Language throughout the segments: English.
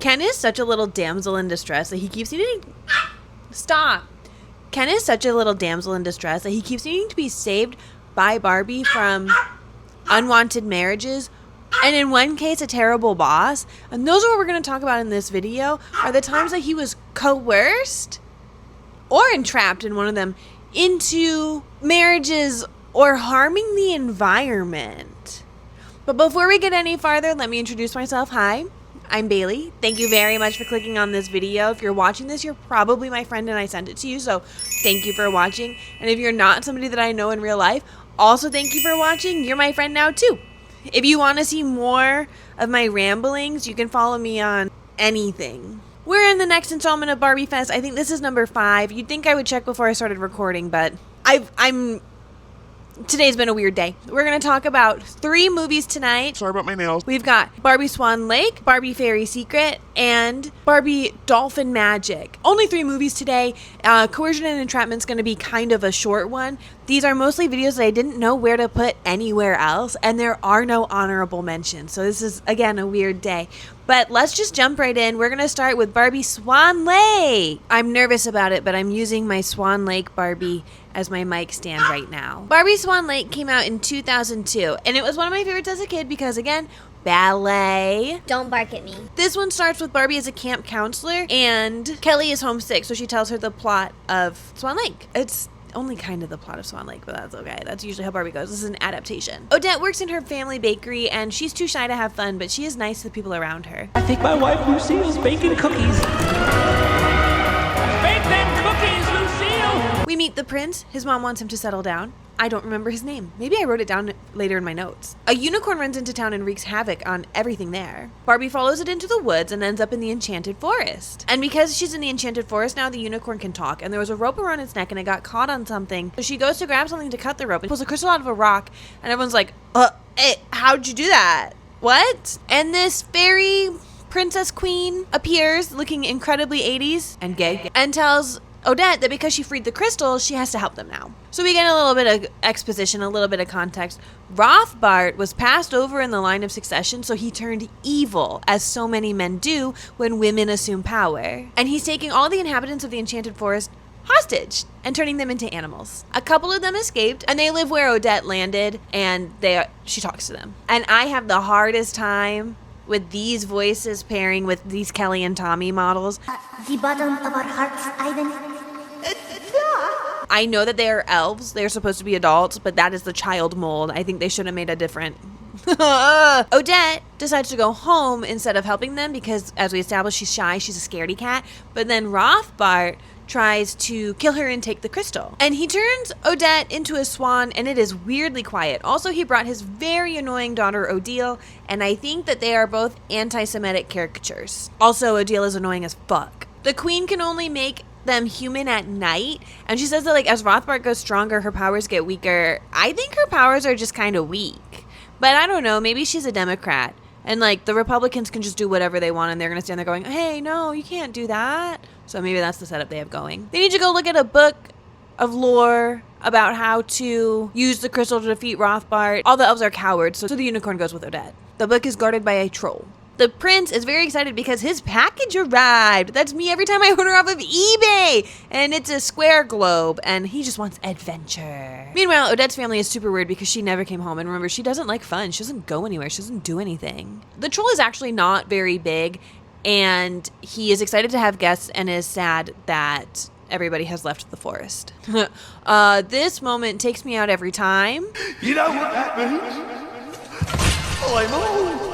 Ken is such a little damsel in distress that he keeps needing... Stop! Ken is such a little damsel in distress that he keeps needing to be saved by Barbie from unwanted marriages, and in one case, a terrible boss. And those are what we're going to talk about in this video, are the times that he was coerced or entrapped in one of them into marriages or harming the environment. But before we get any farther, let me introduce myself. Hi, I'm Bailey. Thank you very much for clicking on this video. If you're watching this, you're probably my friend and I sent it to you, so thank you for watching. And if you're not somebody that I know in real life, also thank you for watching. You're my friend now too. If you want to see more of my ramblings, you can follow me on anything. We're in the next installment of Barbie Fest. I think this is number 5. You'd think I would check before I started recording, but today's been a weird day. We're going to talk about 3 movies tonight. Sorry about my nails. We've got Barbie Swan Lake, Barbie Fairy Secret, and Barbie Dolphin Magic. Only 3 movies today. Coercion and Entrapment's going to be kind of a short one. These are mostly videos that I didn't know where to put anywhere else, and there are no honorable mentions. So this is, again, a weird day. But let's just jump right in. We're going to start with Barbie Swan Lake. I'm nervous about it, but I'm using my Swan Lake Barbie as my mic stand right now. Barbie Swan Lake came out in 2002, and it was one of my favorites as a kid because, again, ballet. Don't bark at me. This one starts with Barbie as a camp counselor, and Kelly is homesick, so she tells her the plot of Swan Lake. It's only kind of the plot of Swan Lake, but that's okay. That's usually how Barbie goes. This is an adaptation. Odette works in her family bakery, and she's too shy to have fun, but she is nice to the people around her. I think my wife Lucille's baking cookies. Bake them cookies, Lucille! We meet the prince. His mom wants him to settle down. I don't remember his name. Maybe I wrote it down later in my notes. A unicorn runs into town and wreaks havoc on everything there. Barbie follows it into the woods and ends up in the enchanted forest. And because she's in the enchanted forest now, the unicorn can talk, and there was a rope around its neck and it got caught on something. So she goes to grab something to cut the rope and pulls a crystal out of a rock, and everyone's like, how'd you do that? What? And this fairy princess queen appears looking incredibly 80s and gay and tells Odette that because she freed the crystal, she has to help them now. So we get a little bit of exposition, a little bit of context. Rothbart was passed over in the line of succession, so he turned evil, as so many men do when women assume power. And he's taking all the inhabitants of the enchanted forest hostage and turning them into animals. A couple of them escaped, and they live where Odette landed, and she talks to them. And I have the hardest time with these voices pairing with these Kelly and Tommy models. The bottom of our hearts, Ivan. I know that they are elves. They're supposed to be adults, but that is the child mold. I think they should have made a different... Odette decides to go home instead of helping them because, as we established, she's shy. She's a scaredy cat. But then Rothbart tries to kill her and take the crystal. And he turns Odette into a swan, and it is weirdly quiet. Also, he brought his very annoying daughter, Odile, and I think that they are both anti-Semitic caricatures. Also, Odile is annoying as fuck. The queen can only make them human at night, and she says that, like, as Rothbart goes stronger, her powers get weaker. I think her powers are just kind of weak. But I don't know, maybe she's a Democrat, and, like, the Republicans can just do whatever they want, and they're gonna stand there going, hey, no, you can't do that. So maybe that's the setup they have going. They need to go look at a book of lore about how to use the crystal to defeat Rothbart. All the elves are cowards, so the unicorn goes with Odette. The book is guarded by a troll. The prince is very excited because his package arrived. That's me every time I order off of eBay. And it's a square globe, and he just wants adventure. Meanwhile, Odette's family is super weird because she never came home. And remember, she doesn't like fun. She doesn't go anywhere. She doesn't do anything. The troll is actually not very big, and he is excited to have guests and is sad that everybody has left the forest. This moment takes me out every time. You know what that means? I'm old.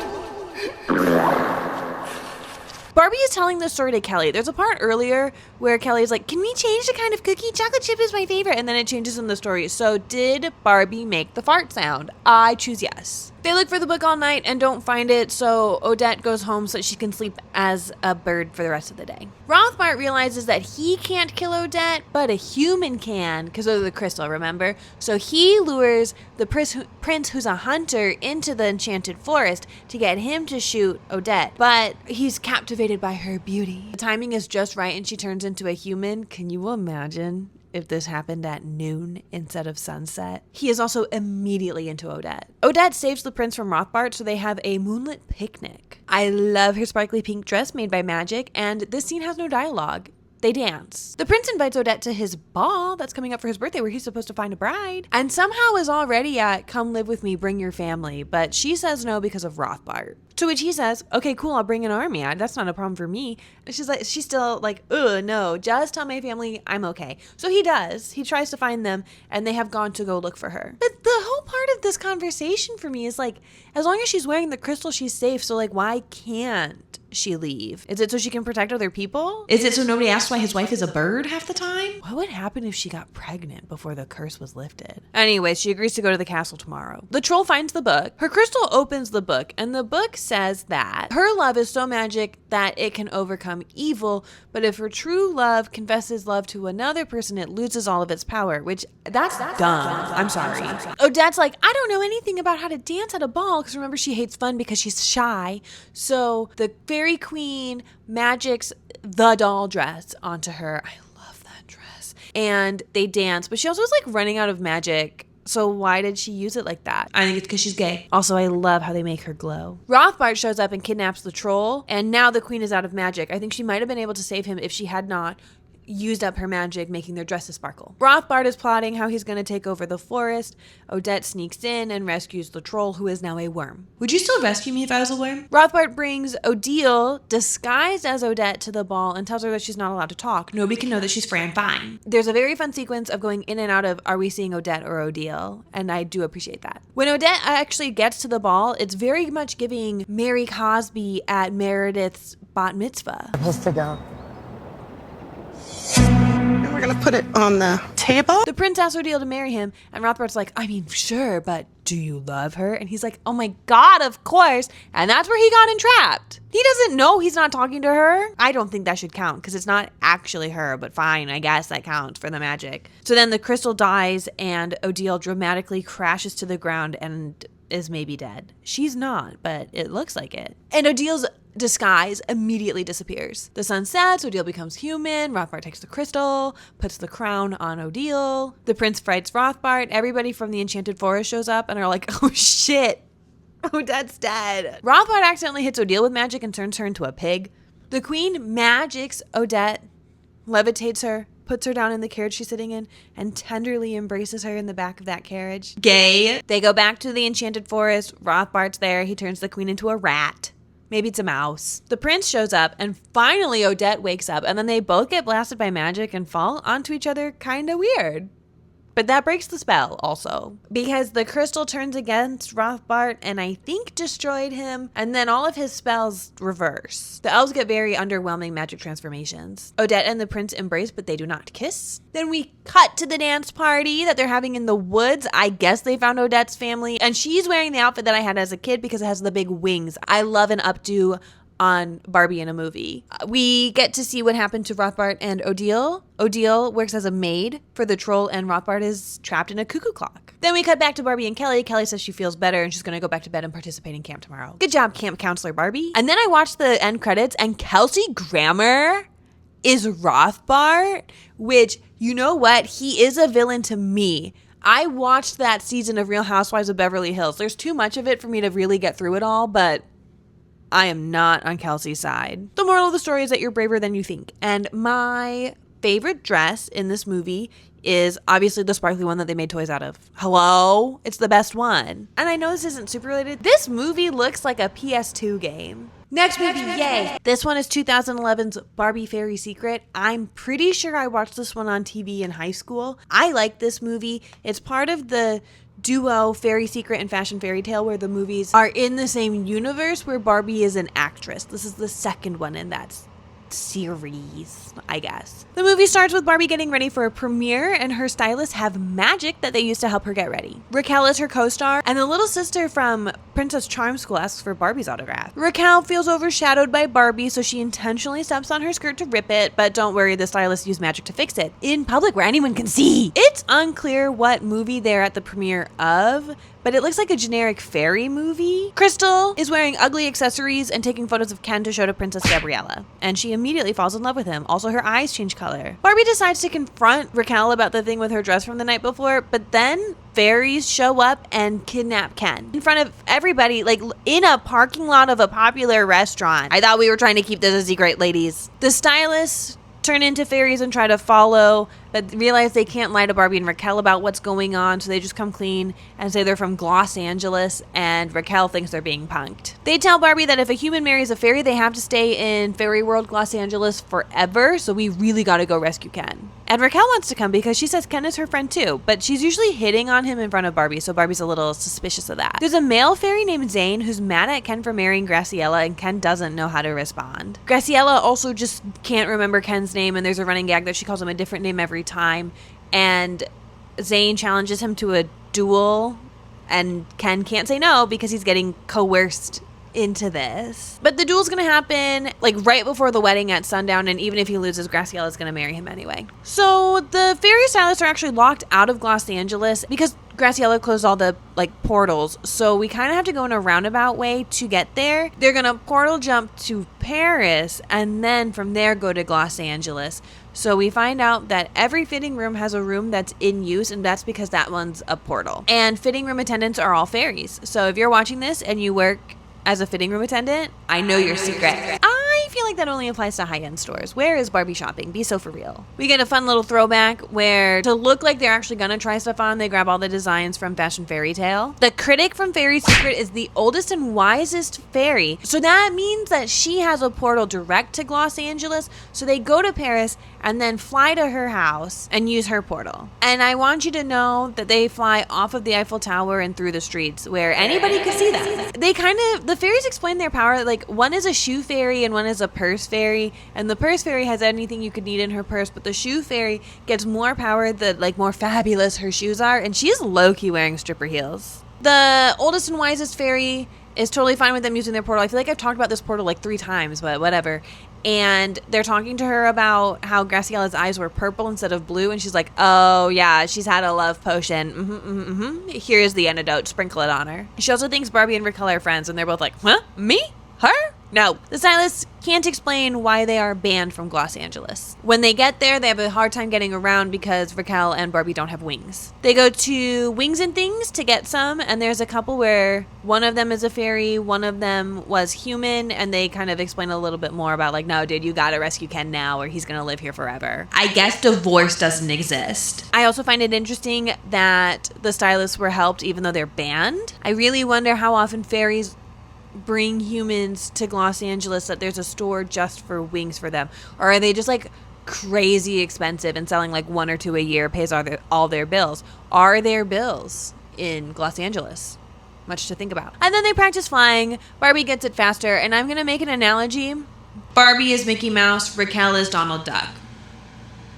Barbie is telling this story to Kelly. There's a part earlier where Kelly is like, can we change the kind of cookie? Chocolate chip is my favorite. And then it changes in the story. So did Barbie make the fart sound? I choose yes. They look for the book all night and don't find it, so Odette goes home so she can sleep as a bird for the rest of the day. Rothbart realizes that he can't kill Odette, but a human can, because of the crystal, remember? So he lures the prince, who's a hunter, into the enchanted forest to get him to shoot Odette. But he's captivated by her beauty. The timing is just right and she turns into a human. Can you imagine if this happened at noon instead of sunset. He is also immediately into Odette. Odette saves the prince from Rothbart, so they have a moonlit picnic. I love her sparkly pink dress made by magic, and this scene has no dialogue. They dance. The prince invites Odette to his ball that's coming up for his birthday where he's supposed to find a bride, and somehow is already at come live with me, bring your family, but she says no because of Rothbart. To which he says, okay, cool, I'll bring an army. That's not a problem for me. And she's still like, no, just tell my family I'm okay. So he does. He tries to find them, and they have gone to go look for her. But the whole part of this conversation for me is like, as long as she's wearing the crystal, she's safe. So like, why can't she leave? Is it so she can protect other people? Is it so nobody asks why his wife is a bird half the time? What would happen if she got pregnant before the curse was lifted? Anyway, she agrees to go to the castle tomorrow. The troll finds the book. Her crystal opens the book, and the book says that her love is so magic that it can overcome evil, but if her true love confesses love to another person, it loses all of its power, which that's dumb. I'm sorry. Odette's like, I don't know anything about how to dance at a ball, because remember, she hates fun because she's shy. So the fairy queen magics the doll dress onto her. I love that dress. And they dance, but she also was like running out of magic. So why did she use it like that? I think it's because she's gay. Also, I love how they make her glow. Rothbart shows up and kidnaps the troll, and now the queen is out of magic. I think she might have been able to save him if she had not used up her magic, making their dresses sparkle. Rothbart is plotting how he's going to take over the forest. Odette sneaks in and rescues the troll, who is now a worm. Would you still rescue me if I was a worm? Rothbart brings Odile, disguised as Odette, to the ball and tells her that she's not allowed to talk. Nobody can know that she's Fran Fine. There's a very fun sequence of going in and out of, are we seeing Odette or Odile? And I do appreciate that. When Odette actually gets to the ball, it's very much giving Mary Cosby at Meredith's bat mitzvah. Supposed to go. And we're gonna put it on the table. The prince asks Odile to marry him, and Rothbart's like, I mean, sure, but do you love her? And he's like, oh my God, of course. And that's where he got entrapped. He doesn't know he's not talking to her. I don't think that should count because it's not actually her, but fine, I guess that counts for the magic. So then the crystal dies, and Odile dramatically crashes to the ground and is maybe dead. She's not, but it looks like it. And Odile's disguise immediately disappears. The sun sets, Odile becomes human, Rothbart takes the crystal, puts the crown on Odile. The prince fights Rothbart. Everybody from the enchanted forest shows up and are like, oh shit, Odette's dead. Rothbart accidentally hits Odile with magic and turns her into a pig. The queen magics Odette, levitates her, puts her down in the carriage she's sitting in, and tenderly embraces her in the back of that carriage. Gay. They go back to the enchanted forest. Rothbart's there. He turns the queen into a rat. Maybe it's a mouse. The prince shows up, and finally Odette wakes up, and then they both get blasted by magic and fall onto each other kind of weird. But that breaks the spell also, because the crystal turns against Rothbart and I think destroyed him, and then all of his spells reverse. The elves get very underwhelming magic transformations. Odette and the prince embrace, but they do not kiss. Then we cut to the dance party that they're having in the woods. I guess they found Odette's family, and she's wearing the outfit that I had as a kid because it has the big wings. I love an updo on Barbie in a movie. We get to see what happened to Rothbart and Odile. Odile works as a maid for the troll, and Rothbart is trapped in a cuckoo clock. Then we cut back to Barbie and Kelly. Kelly says she feels better and she's going to go back to bed and participate in camp tomorrow. Good job, camp counselor Barbie. And then I watched the end credits, and Kelsey Grammer is Rothbart, which, you know what? He is a villain to me. I watched that season of Real Housewives of Beverly Hills. There's too much of it for me to really get through it all, but I am not on Kelsey's side. The moral of the story is that you're braver than you think. And my favorite dress in this movie is obviously the sparkly one that they made toys out of. Hello? It's the best one. And I know this isn't super related. This movie looks like a PS2 game. Next movie, yay! This one is 2011's Barbie Fairy Secret. I'm pretty sure I watched this one on TV in high school. I like this movie. It's part of the duo Fairy Secret and Fashion Fairy Tale, where the movies are in the same universe where Barbie is an actress. This is the second one in that series, I guess. The movie starts with Barbie getting ready for a premiere, and her stylists have magic that they use to help her get ready. Raquel is her co-star, and the little sister from Princess Charm School asks for Barbie's autograph. Raquel feels overshadowed by Barbie, so she intentionally steps on her skirt to rip it, but don't worry, the stylist used magic to fix it. In public where anyone can see. It's unclear what movie they're at the premiere of, but it looks like a generic fairy movie. Crystal is wearing ugly accessories and taking photos of Ken to show to Princess Gabriella, and she immediately falls in love with him. Also, her eyes change color. Barbie decides to confront Raquel about the thing with her dress from the night before, but then fairies show up and kidnap Ken in front of everybody, like in a parking lot of a popular restaurant. I thought we were trying to keep this a secret, ladies. The stylists turn into fairies and try to follow, but realize they can't lie to Barbie and Raquel about what's going on, so they just come clean and say they're from Los Angeles, and Raquel thinks they're being punked. They tell Barbie that if a human marries a fairy, they have to stay in Fairy World Los Angeles forever, so we really gotta go rescue Ken. And Raquel wants to come because she says Ken is her friend too, but she's usually hitting on him in front of Barbie, so Barbie's a little suspicious of that. There's a male fairy named Zane who's mad at Ken for marrying Graciela, and Ken doesn't know how to respond. Graciela also just can't remember Ken's name, and there's a running gag that she calls him a different name every time, and Zane challenges him to a duel, and Ken can't say no because he's getting coerced into this. But the duel's gonna happen like right before the wedding at sundown, and even if he loses, Graciella's gonna marry him anyway. So the fairy stylists are actually locked out of Los Angeles because Graciela closed all the like portals, so we kind of have to go in a roundabout way to get there. They're gonna portal jump to Paris and then from there go to Los Angeles. So we find out that every fitting room has a room that's in use, and that's because that one's a portal. And fitting room attendants are all fairies. So if you're watching this and you work as a fitting room attendant, I know your secret. I feel like that only applies to high-end stores. Where is Barbie shopping? Be so for real. We get a fun little throwback where, to look like they're actually gonna try stuff on, they grab all the designs from Fashion Fairy Tale. The critic from Fairy Secret is the oldest and wisest fairy, so that means that she has a portal direct to Los Angeles, so they go to Paris and then fly to her house and use her portal. And I want you to know that they fly off of the Eiffel Tower and through the streets where anybody could see them. They the fairies explain their power, like one is a shoe fairy and one is a purse fairy, and the purse fairy has anything you could need in her purse, but the shoe fairy gets more power the like more fabulous her shoes are, and she's low-key wearing stripper heels. The oldest and wisest fairy is totally fine with them using their portal. I feel like I've talked about this portal like 3 times, but whatever. And they're talking to her about how Graciela's eyes were purple instead of blue, and she's like, oh yeah, she's had a love potion. Here's the antidote, sprinkle it on her. She also thinks Barbie and Raquel are friends, and they're both like, huh? Me? Her? No. The stylists can't explain why they are banned from Los Angeles. When they get there, they have a hard time getting around because Raquel and Barbie don't have wings. They go to Wings and Things to get some, and there's a couple where one of them is a fairy, one of them was human, and they kind of explain a little bit more about like, no, dude, you gotta rescue Ken now or he's gonna live here forever. I guess divorce doesn't exist. I also find it interesting that the stylists were helped even though they're banned. I really wonder how often fairies bring humans to Los Angeles, that there's a store just for wings for them, or are they just like crazy expensive and selling like 1 or 2 a year pays all their bills? Are there bills in Los Angeles? Much to think about. And then they practice flying. Barbie gets it faster, and I'm gonna make an analogy. Barbie is Mickey Mouse, Raquel is Donald Duck.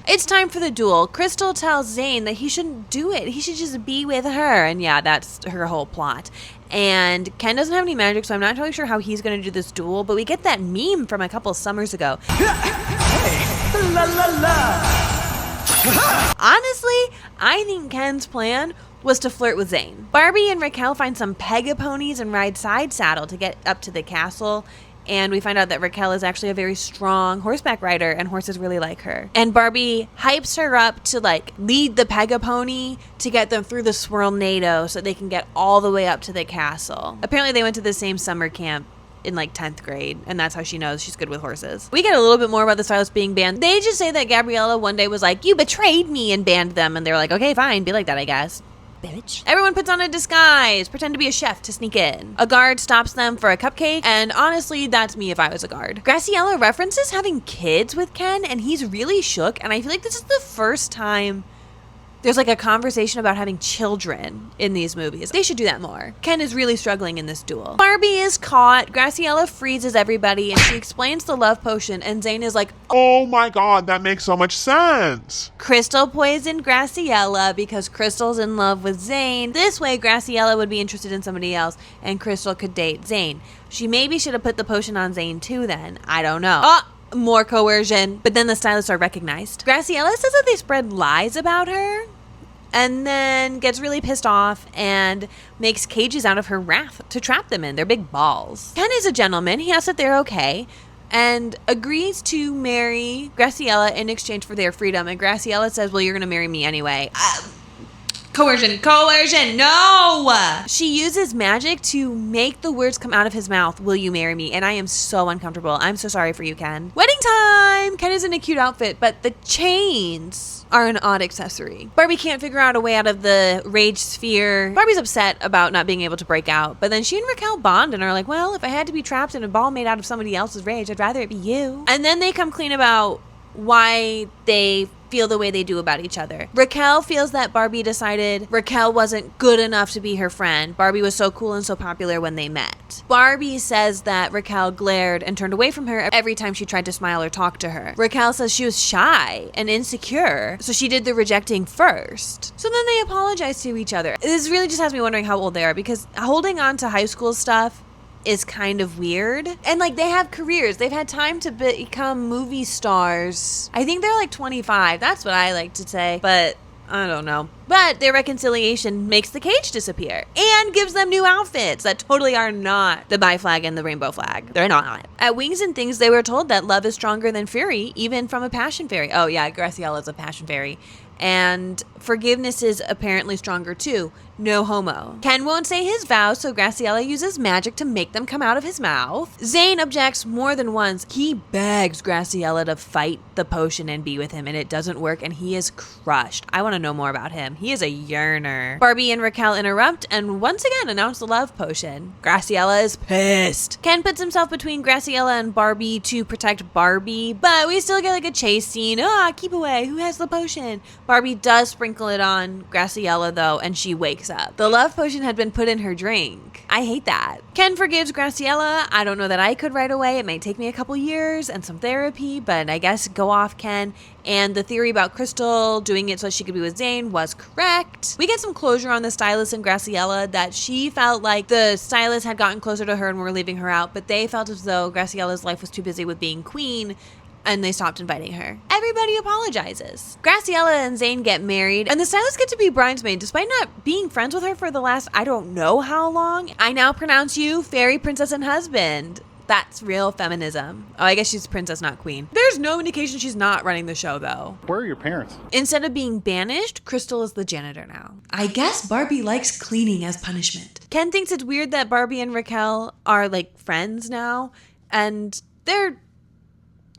It's time for the duel. Crystal tells Zane that he shouldn't do it. He should just be with her. And yeah, that's her whole plot. And Ken doesn't have any magic, so I'm not totally sure how he's going to do this duel. But we get that meme from a couple summers ago. Hey, la la la. Honestly, I think Ken's plan was to flirt with Zane. Barbie and Raquel find some pega-ponies and ride side saddle to get up to the castle. And we find out that Raquel is actually a very strong horseback rider, and horses really like her. And Barbie hypes her up to like lead the pega-pony to get them through the swirlnado so they can get all the way up to the castle. Apparently they went to the same summer camp in like 10th grade, and that's how she knows she's good with horses. We get a little bit more about the stylist being banned. They just say that Gabriella one day was like, you betrayed me, and banned them, and they're like, okay, fine, be like that, I guess. Bitch. Everyone puts on a disguise, pretend to be a chef to sneak in. A guard stops them for a cupcake, and honestly, that's me if I was a guard. Graciela references having kids with Ken, and he's really shook, and I feel like this is the first time There's like a conversation about having children in these movies. They should do that more. Ken is really struggling in this duel. Barbie is caught. Graciela freezes everybody and she explains the love potion and Zane is like, Oh my god, that makes so much sense. Crystal poisoned Graciela because Crystal's in love with Zane. This way Graciela would be interested in somebody else and Crystal could date Zane. She maybe should have put the potion on Zane too then. I don't know. Oh! More coercion, but then the stylists are recognized. Graciela says that they spread lies about her and then gets really pissed off and makes cages out of her wrath to trap them in. They're big balls. Ken is a gentleman. He asks that they're okay and agrees to marry Graciela in exchange for their freedom. And Graciela says, well, you're going to marry me anyway. Coercion, no! She uses magic to make the words come out of his mouth, will you marry me? And I am so uncomfortable. I'm so sorry for you, Ken. Wedding time! Ken is in a cute outfit, but the chains are an odd accessory. Barbie can't figure out a way out of the rage sphere. Barbie's upset about not being able to break out, but then she and Raquel bond and are like, well, if I had to be trapped in a ball made out of somebody else's rage, I'd rather it be you. And then they come clean about why they feel the way they do about each other. Raquel feels that Barbie decided Raquel wasn't good enough to be her friend. Barbie was so cool and so popular when they met. Barbie says that Raquel glared and turned away from her every time she tried to smile or talk to her. Raquel says she was shy and insecure, so she did the rejecting first. So then they apologize to each other. This really just has me wondering how old they are, because holding on to high school stuff is kind of weird. And like, they have careers. They've had time to become movie stars. I think they're like 25. That's what I like to say, but I don't know. But their reconciliation makes the cage disappear and gives them new outfits that totally are not the bi flag and the rainbow flag. They're not. At Wings and Things, they were told that love is stronger than fury, even from a passion fairy. Oh yeah, Graciela's a passion fairy. And forgiveness is apparently stronger too. No homo. Ken won't say his vows, so Graciela uses magic to make them come out of his mouth. Zane objects more than once. He begs Graciela to fight the potion and be with him, and it doesn't work, and he is crushed. I want to know more about him. He is a yearner. Barbie and Raquel interrupt and once again announce the love potion. Graciela is pissed. Ken puts himself between Graciela and Barbie to protect Barbie, but we still get like a chase scene. Keep away. Who has the potion? Barbie does sprinkle it on Graciela though, and she wakes up. The love potion had been put in her drink. I hate that. Ken forgives Graciela. I don't know that I could right away. It may take me a couple years and some therapy, but I guess go off, Ken. And the theory about Crystal doing it so she could be with Zane was correct. We get some closure on the stylist and Graciela, that she felt like the stylist had gotten closer to her and were leaving her out, but they felt as though Graciela's life was too busy with being queen and they stopped inviting her. Everybody apologizes. Graciela and Zane get married, and the stylists get to be bridesmaid despite not being friends with her for the last I don't know how long. I now pronounce you fairy princess and husband. That's real feminism. Oh, I guess she's princess, not queen. There's no indication she's not running the show, though. Where are your parents? Instead of being banished, Crystal is the janitor now. I guess Barbie likes cleaning as punishment. Ken thinks it's weird that Barbie and Raquel are like friends now, and they're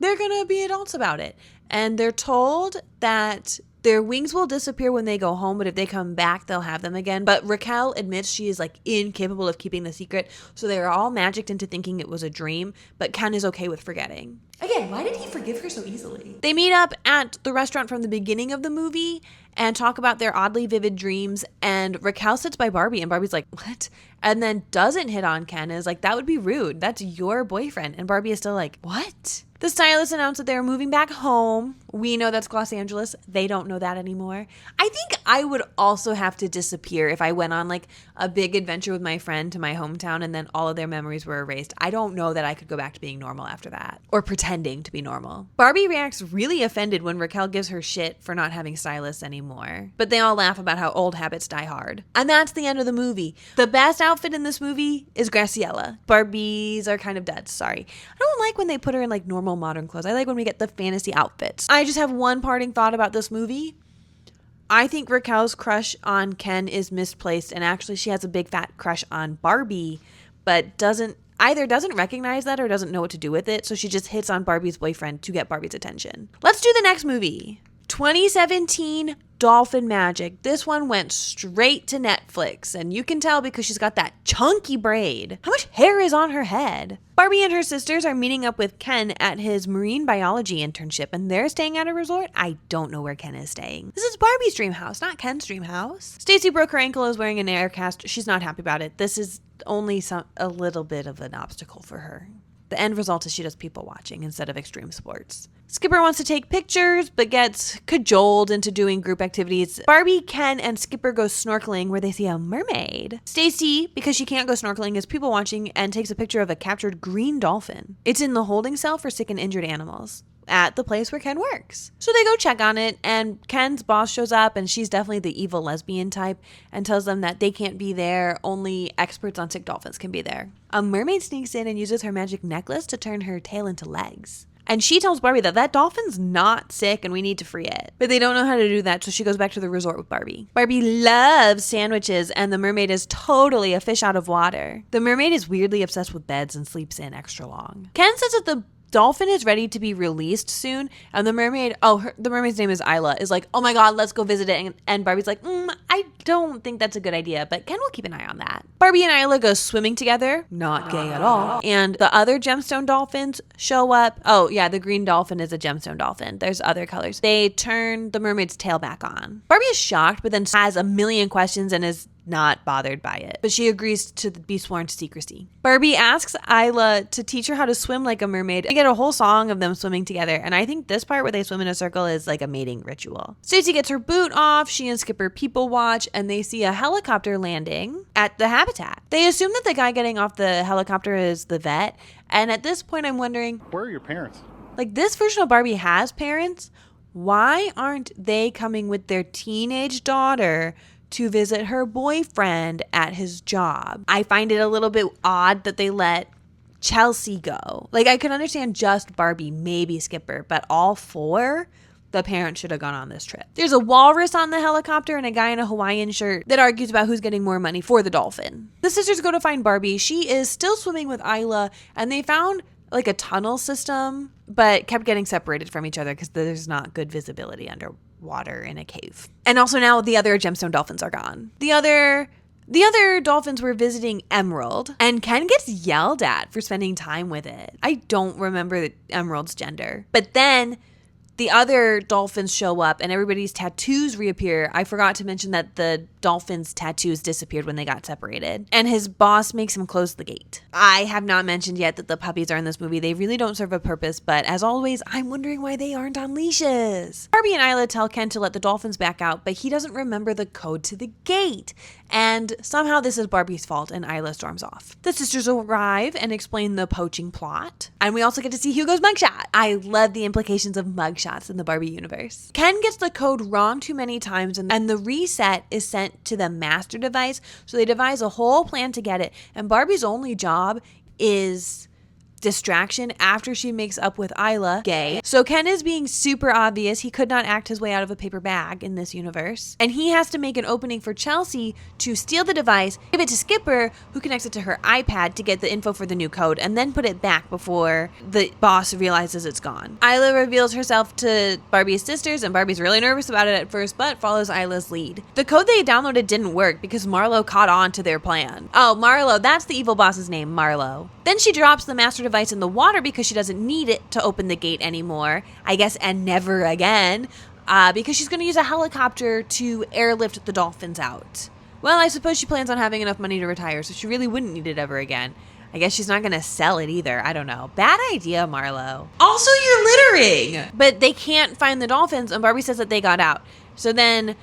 gonna be adults about it. And they're told that their wings will disappear when they go home, but if they come back, they'll have them again. But Raquel admits she is like incapable of keeping the secret, so they are all magicked into thinking it was a dream, but Ken is okay with forgetting. Again, why did he forgive her so easily? They meet up at the restaurant from the beginning of the movie and talk about their oddly vivid dreams, and Raquel sits by Barbie, and Barbie's like, what? And then doesn't hit on Ken, and is like, that would be rude. That's your boyfriend. And Barbie is still like, what? The stylist announced that they're moving back home. We know that's Los Angeles. They don't know that anymore. I think I would also have to disappear if I went on like a big adventure with my friend to my hometown and then all of their memories were erased. I don't know that I could go back to being normal after that, or pretending to be normal. Barbie reacts really offended when Raquel gives her shit for not having stylists anymore. But they all laugh about how old habits die hard. And that's the end of the movie. The best outfit in this movie is Graciela. Barbies are kind of dead, sorry. I don't like when they put her in like normal modern clothes. I like when we get the fantasy outfits. I just have one parting thought about this movie. I think Raquel's crush on Ken is misplaced, and actually she has a big fat crush on Barbie, but doesn't recognize that or doesn't know what to do with it, so she just hits on Barbie's boyfriend to get Barbie's attention. Let's do the next movie. 2017 dolphin magic. This one went straight to Netflix, and you can tell because she's got that chunky braid. How much hair is on her head? Barbie and her sisters are meeting up with Ken at his marine biology internship, and they're staying at a resort. I don't know where Ken is staying. This is Barbie's dream house, not Ken's dream house. Stacy broke her ankle, is wearing an air cast. She's not happy about it. This is only a little bit of an obstacle for her. The end result is she does people watching instead of extreme sports. Skipper wants to take pictures, but gets cajoled into doing group activities. Barbie, Ken, and Skipper go snorkeling where they see a mermaid. Stacy, because she can't go snorkeling, is people watching and takes a picture of a captured green dolphin. It's in the holding cell for sick and injured animals at the place where Ken works. So they go check on it, and Ken's boss shows up, and she's definitely the evil lesbian type, and tells them that they can't be there, only experts on sick dolphins can be there. A mermaid sneaks in and uses her magic necklace to turn her tail into legs. And she tells Barbie that dolphin's not sick and we need to free it. But they don't know how to do that, so she goes back to the resort with Barbie. Barbie loves sandwiches, and the mermaid is totally a fish out of water. The mermaid is weirdly obsessed with beds and sleeps in extra long. Ken says that the dolphin is ready to be released soon, and the mermaid, the mermaid's name is Isla, is like, oh my god, let's go visit it. And Barbie's like, I don't think that's a good idea, but Ken will keep an eye on that. Barbie and Isla go swimming together, not gay at all, and the other gemstone dolphins show up. Oh yeah, the green dolphin is a gemstone dolphin. There's other colors. They turn the mermaid's tail back on. Barbie is shocked, but then has a million questions and is not bothered by it, but she agrees to be sworn to secrecy. Barbie asks Isla to teach her how to swim like a mermaid. They get a whole song of them swimming together, and I think this part where they swim in a circle is like a mating ritual. Stacy gets her boot off, she and Skipper people watch, and they see a helicopter landing at the habitat. They assume that the guy getting off the helicopter is the vet, and at this point I'm wondering, Where are your parents? like, this version of Barbie has parents. Why aren't they coming with their teenage daughter to visit her boyfriend at his job? I find it a little bit odd that they let Chelsea go. Like, I could understand just Barbie, maybe Skipper, but all four? The parents should have gone on this trip. There's a walrus on the helicopter and a guy in a Hawaiian shirt that argues about who's getting more money for the dolphin. The sisters go to find Barbie. She is still swimming with Isla, and they found like a tunnel system, but kept getting separated from each other because there's not good visibility underwater in a cave. And also now the other gemstone dolphins are gone. The other dolphins were visiting Emerald, and Ken gets yelled at for spending time with it. I don't remember Emerald's gender. But then the other dolphins show up and everybody's tattoos reappear. I forgot to mention that the dolphins' tattoos disappeared when they got separated. And his boss makes him close the gate. I have not mentioned yet that the puppies are in this movie. They really don't serve a purpose, but as always, I'm wondering why they aren't on leashes. Barbie and Isla tell Ken to let the dolphins back out, but he doesn't remember the code to the gate. And somehow this is Barbie's fault, and Isla storms off. The sisters arrive and explain the poaching plot. And we also get to see Hugo's mugshot. I love the implications of mugshots in the Barbie universe. Ken gets the code wrong too many times, and the reset is sent to the master device, so they devise a whole plan to get it, and Barbie's only job is distraction after she makes up with Isla, gay. So Ken is being super obvious. He could not act his way out of a paper bag in this universe. And he has to make an opening for Chelsea to steal the device, give it to Skipper, who connects it to her iPad to get the info for the new code, and then put it back before the boss realizes it's gone. Isla reveals herself to Barbie's sisters, and Barbie's really nervous about it at first, but follows Isla's lead. The code they downloaded didn't work because Marlo caught on to their plan. Oh, Marlo, that's the evil boss's name, Marlo. Then she drops the master device in the water because she doesn't need it to open the gate anymore, I guess, and never again, because she's going to use a helicopter to airlift the dolphins out. Well, I suppose she plans on having enough money to retire, so she really wouldn't need it ever again. I guess she's not going to sell it either. I don't know. Bad idea, Marlo. Also, you're littering! But they can't find the dolphins, and Barbie says that they got out. So then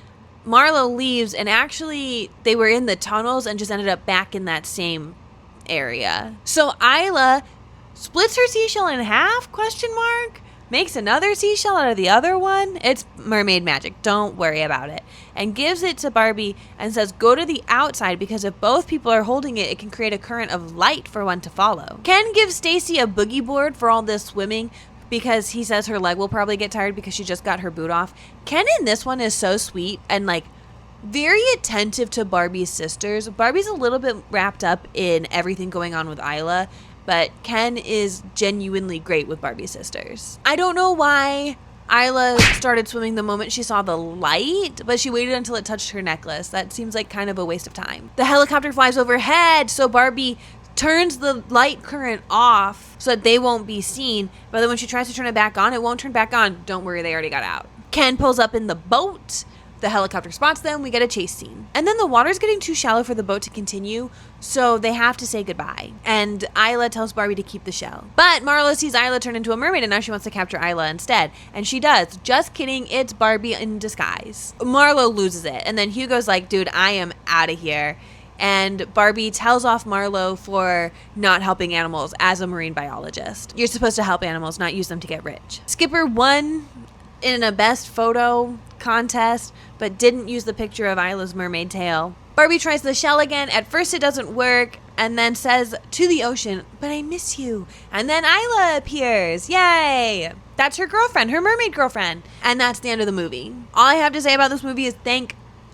Marlo leaves, and actually they were in the tunnels and just ended up back in that same area. So Isla splits her seashell in half, makes another seashell out of the other one. It's mermaid magic, don't worry about it, and gives it to Barbie and says go to the outside because if both people are holding it, it can create a current of light for one to follow. Ken gives Stacy a boogie board for all this swimming because he says her leg will probably get tired because she just got her boot off. Ken in this one is so sweet and like very attentive to Barbie's sisters. Barbie's a little bit wrapped up in everything going on with Isla, but Ken is genuinely great with Barbie's sisters. I don't know why Isla started swimming the moment she saw the light, but she waited until it touched her necklace. That seems like kind of a waste of time. The helicopter flies overhead, so Barbie turns the light current off so that they won't be seen. But then when she tries to turn it back on, it won't turn back on. Don't worry, they already got out. Ken pulls up in the boat. The helicopter spots them. We get a chase scene. And then the water's getting too shallow for the boat to continue, so they have to say goodbye. And Isla tells Barbie to keep the shell. But Marlo sees Isla turn into a mermaid, and now she wants to capture Isla instead. And she does. Just kidding. It's Barbie in disguise. Marlo loses it. And then Hugo's like, dude, I am out of here. And Barbie tells off Marlo for not helping animals as a marine biologist. You're supposed to help animals, not use them to get rich. Skipper won in a best photo contest, but didn't use the picture of Isla's mermaid tail. Barbie tries the shell again. At first it doesn't work, and then says to the ocean, but I miss you. And then Isla appears. Yay! That's her girlfriend, her mermaid girlfriend. And that's the end of the movie. All I have to say about this movie is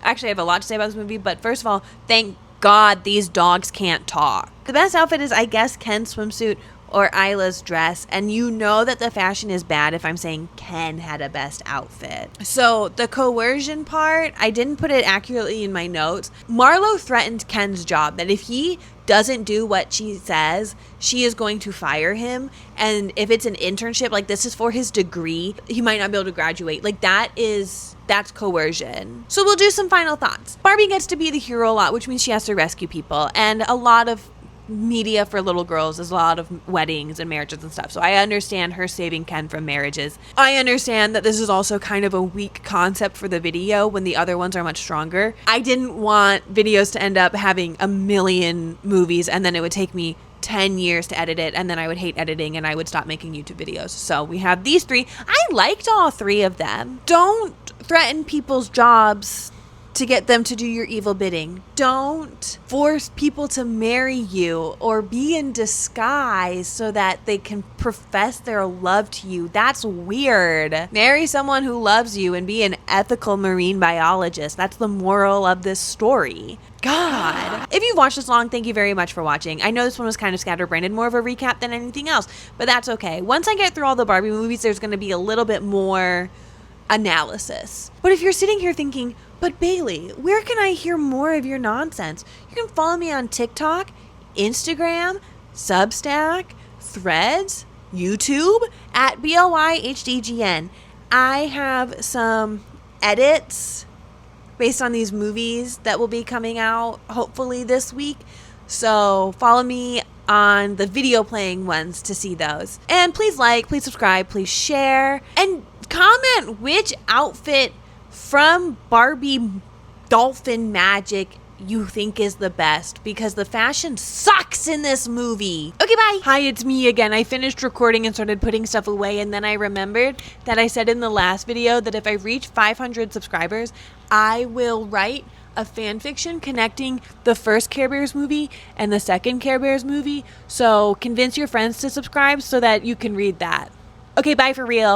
actually I have a lot to say about this movie, but first of all, thank God these dogs can't talk. The best outfit is, I guess, Ken's swimsuit or Isla's dress, and you know that the fashion is bad if I'm saying Ken had a best outfit. So the coercion part, I didn't put it accurately in my notes. Marlo threatened Ken's job that if he doesn't do what she says, she is going to fire him. And if it's an internship, like this is for his degree, he might not be able to graduate. Like that's coercion. So we'll do some final thoughts. Barbie gets to be the hero a lot, which means she has to rescue people. And a lot of media for little girls is a lot of weddings and marriages and stuff. So I understand her saving Ken from marriages. I understand that this is also kind of a weak concept for the video when the other ones are much stronger. I didn't want videos to end up having a million movies and then it would take me 10 years to edit it, and then I would hate editing and I would stop making YouTube videos. So we have these three. I liked all three of them. Don't threaten people's jobs to get them to do your evil bidding. Don't force people to marry you or be in disguise so that they can profess their love to you. That's weird. Marry someone who loves you and be an ethical marine biologist. That's the moral of this story. God. If you've watched this long, thank you very much for watching. I know this one was kind of scatterbrained, more of a recap than anything else, but that's okay. Once I get through all the Barbie movies, there's going to be a little bit more analysis. But if you're sitting here thinking, but Bailey, where can I hear more of your nonsense? You can follow me on TikTok, Instagram, Substack, Threads, YouTube at BLYHDGN. I have some edits based on these movies that will be coming out hopefully this week. So follow me on the video playing ones to see those. And please like, please subscribe, please share, and comment which outfit from Barbie Dolphin Magic you think is the best, because the fashion sucks in this movie. Okay, bye. Hi, it's me again. I finished recording and started putting stuff away, and then I remembered that I said in the last video that if I reach 500 subscribers, I will write a fan fiction connecting the first Care Bears movie and the second Care Bears movie. So convince your friends to subscribe so that you can read that. Okay, bye for real.